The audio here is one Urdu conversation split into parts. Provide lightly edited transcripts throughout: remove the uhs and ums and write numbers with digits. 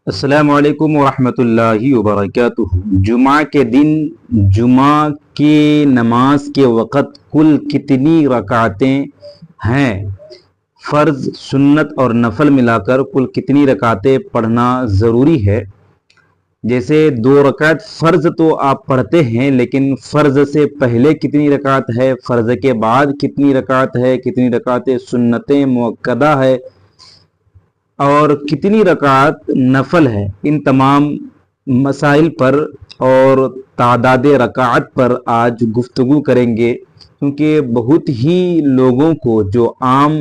السلام علیکم ورحمۃ اللہ وبرکاتہ۔ جمعہ کے دن جمعہ کی نماز کے وقت کل کتنی رکعتیں ہیں؟ فرض، سنت اور نفل ملا کر کل کتنی رکعتیں پڑھنا ضروری ہے؟ جیسے 2 رکعت فرض تو آپ پڑھتے ہیں، لیکن فرض سے پہلے کتنی رکعت ہے، فرض کے بعد کتنی رکعت ہے، کتنی رکعتیں سنتیں مؤکدہ ہے اور کتنی رکعت نفل ہے، ان تمام مسائل پر اور تعداد رکعت پر آج گفتگو کریں گے، کیونکہ بہت ہی لوگوں کو جو عام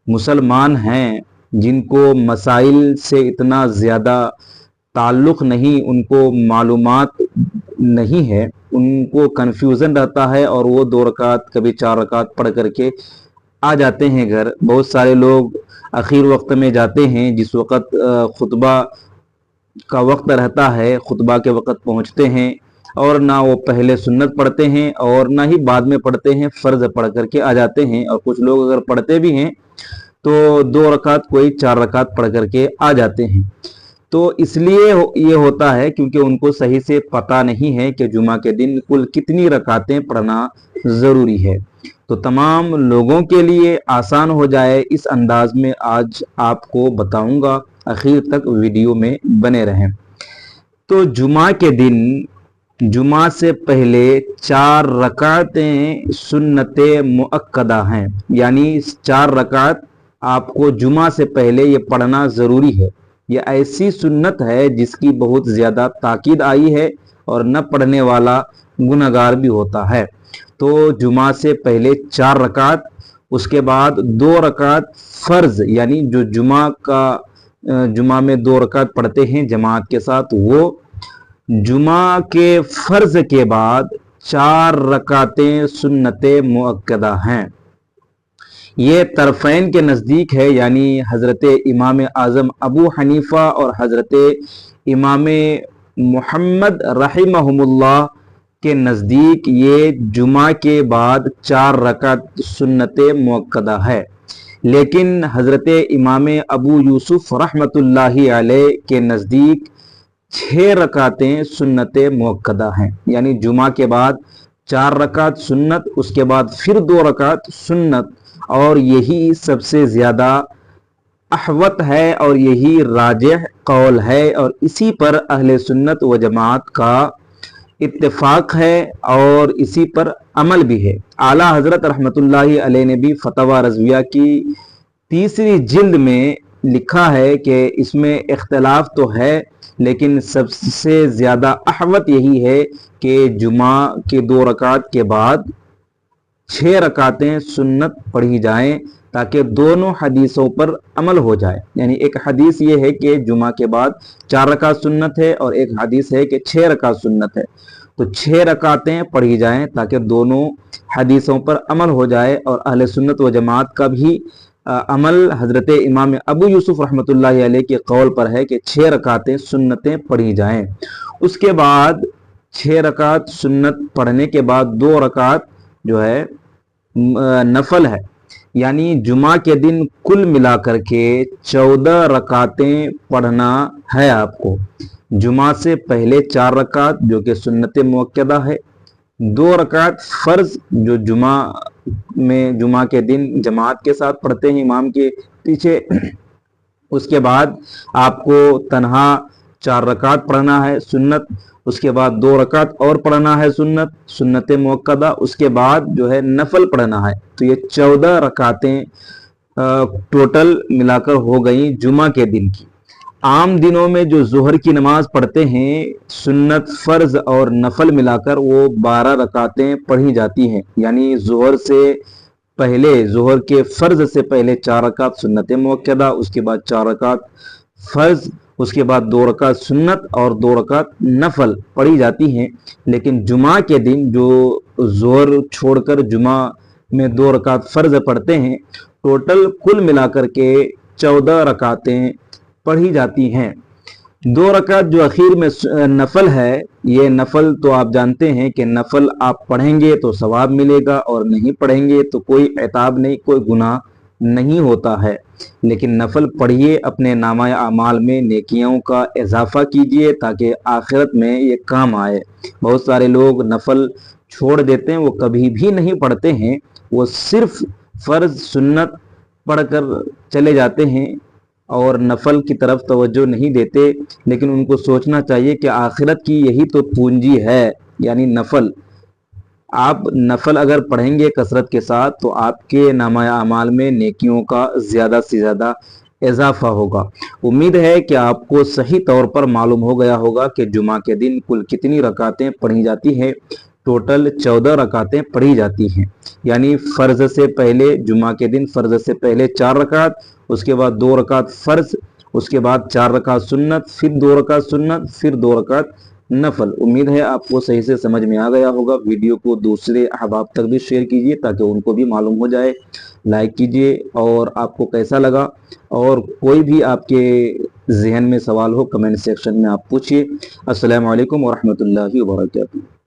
مسلمان ہیں جن کو مسائل سے اتنا زیادہ تعلق نہیں، ان کو معلومات نہیں ہے، ان کو کنفیوژن رہتا ہے اور وہ 2 رکعت کبھی 4 رکعت پڑھ کر کے آ جاتے ہیں گھر۔ بہت سارے لوگ اخیر وقت میں جاتے ہیں، جس وقت خطبہ کا وقت رہتا ہے، خطبہ کے وقت پہنچتے ہیں اور نہ وہ پہلے سنت پڑھتے ہیں اور نہ ہی بعد میں پڑھتے ہیں، فرض پڑھ کر کے آ جاتے ہیں، اور کچھ لوگ اگر پڑھتے بھی ہیں تو 2 رکعت کوئی 4 رکعت پڑھ کر کے آ جاتے ہیں۔ تو اس لیے یہ ہوتا ہے کیونکہ ان کو صحیح سے پتہ نہیں ہے کہ جمعہ کے دن کل کتنی رکعتیں پڑھنا ضروری ہے۔ تو تمام لوگوں کے لیے آسان ہو جائے اس انداز میں آج آپ کو بتاؤں گا، آخر تک ویڈیو میں بنے رہیں۔ تو جمعہ کے دن جمعہ سے پہلے 4 رکعتیں سنت مؤکدہ ہیں، یعنی 4 رکعت آپ کو جمعہ سے پہلے یہ پڑھنا ضروری ہے۔ یہ ایسی سنت ہے جس کی بہت زیادہ تاکید آئی ہے اور نہ پڑھنے والا گنہگار بھی ہوتا ہے۔ تو جمعہ سے پہلے 4 رکعت، اس کے بعد 2 رکعت فرض، یعنی جو جمعہ میں 2 رکعت پڑھتے ہیں جماعت کے ساتھ، وہ جمعہ کے فرض کے بعد 4 رکعتیں سنت مؤکدہ ہیں۔ یہ طرفین کے نزدیک ہے، یعنی حضرت امام اعظم ابو حنیفہ اور حضرت امام محمد رحمہم اللہ کے نزدیک یہ جمعہ کے بعد 4 رکعت سنت مؤکدہ ہے، لیکن حضرت امام ابو یوسف رحمۃ اللہ علیہ کے نزدیک 6 رکعتیں سنت مؤکدہ ہیں، یعنی جمعہ کے بعد 4 رکعت سنت، اس کے بعد پھر 2 رکعت سنت، اور یہی سب سے زیادہ احوط ہے اور یہی راجح قول ہے، اور اسی پر اہل سنت و جماعت کا اتفاق ہے اور اسی پر عمل بھی ہے۔ اعلیٰ حضرت رحمۃ اللہ علیہ نے بھی فتاوی رضویہ کی 3 جلد میں لکھا ہے کہ اس میں اختلاف تو ہے، لیکن سب سے زیادہ احوط یہی ہے کہ جمعہ کے 2 رکعت کے بعد 6 رکعتیں سنت پڑھی جائیں، تاکہ دونوں حدیثوں پر عمل ہو جائے۔ یعنی ایک حدیث یہ ہے کہ جمعہ کے بعد 4 رکعت سنت ہے، اور ایک حدیث ہے کہ 6 رکعت سنت ہے، تو 6 رکعتیں پڑھی جائیں تاکہ دونوں حدیثوں پر عمل ہو جائے، اور اہل سنت و جماعت کا بھی عمل حضرت امام ابو یوسف رحمۃ اللہ علیہ کے قول پر ہے کہ 6 رکعتیں سنتیں پڑھی جائیں۔ اس کے بعد 6 رکعت سنت پڑھنے کے بعد 2 رکعت جو ہے نفل ہے، یعنی جمعہ کے دن کل ملا کر کے 14 رکعتیں پڑھنا ہے آپ کو۔ جمعہ سے پہلے 4 رکعت جو کہ سنت مؤکدہ ہے، 2 رکعت فرض جو جمعہ کے دن جماعت کے ساتھ پڑھتے ہیں امام کے پیچھے، اس کے بعد آپ کو تنہا 4 رکعت پڑھنا ہے سنت، اس کے بعد 2 رکعت اور پڑھنا ہے سنت مؤکدہ، اس کے بعد جو ہے نفل پڑھنا ہے۔ تو یہ 14 رکعتیں ٹوٹل ملا کر ہو گئیں جمعہ کے دن کی۔ عام دنوں میں جو ظہر کی نماز پڑھتے ہیں، سنت، فرض اور نفل ملا کر وہ 12 رکعتیں پڑھی جاتی ہیں، یعنی ظہر کے فرض سے پہلے 4 رکعت سنت مؤکدہ، اس کے بعد 4 رکعت فرض، اس کے بعد 2 رکعت سنت اور 2 رکعت نفل پڑھی جاتی ہیں۔ لیکن جمعہ کے دن جو ظہر چھوڑ کر جمعہ میں 2 رکعت فرض پڑھتے ہیں، ٹوٹل کل ملا کر کے 14 رکعتیں پڑھی جاتی ہیں۔ 2 رکعت جو اخیر میں نفل ہے، یہ نفل تو آپ جانتے ہیں کہ نفل آپ پڑھیں گے تو ثواب ملے گا، اور نہیں پڑھیں گے تو کوئی عتاب نہیں، کوئی گناہ نہیں ہوتا ہے، لیکن نفل پڑھیے، اپنے نامہ اعمال میں نیکیوں کا اضافہ کیجیے تاکہ آخرت میں یہ کام آئے۔ بہت سارے لوگ نفل چھوڑ دیتے ہیں، وہ کبھی بھی نہیں پڑھتے ہیں، وہ صرف فرض سنت پڑھ کر چلے جاتے ہیں اور نفل کی طرف توجہ نہیں دیتے۔ لیکن ان کو سوچنا چاہیے کہ آخرت کی یہی تو پونجی ہے، یعنی نفل۔ آپ نفل اگر پڑھیں گے کثرت کے ساتھ تو آپ کے نامہ اعمال میں نیکیوں کا زیادہ سے زیادہ اضافہ ہوگا۔ امید ہے کہ آپ کو صحیح طور پر معلوم ہو گیا ہوگا کہ جمعہ کے دن کل کتنی رکعتیں پڑھی جاتی ہیں۔ ٹوٹل 14 رکعتیں پڑھی جاتی ہیں، یعنی فرض سے پہلے، جمعہ کے دن فرض سے پہلے 4 رکعت، اس کے بعد 2 رکعت فرض، اس کے بعد 4 رکعت سنت، پھر 2 رکعت سنت، پھر 2 رکعت نفل۔ امید ہے آپ کو صحیح سے سمجھ میں آ گیا ہوگا۔ ویڈیو کو دوسرے احباب تک بھی شیئر کیجیے تاکہ ان کو بھی معلوم ہو جائے۔ لائک کیجیے، اور آپ کو کیسا لگا، اور کوئی بھی آپ کے ذہن میں سوال ہو کمنٹ سیکشن میں آپ پوچھیے۔ السلام علیکم ورحمۃ اللہ وبرکاتہ۔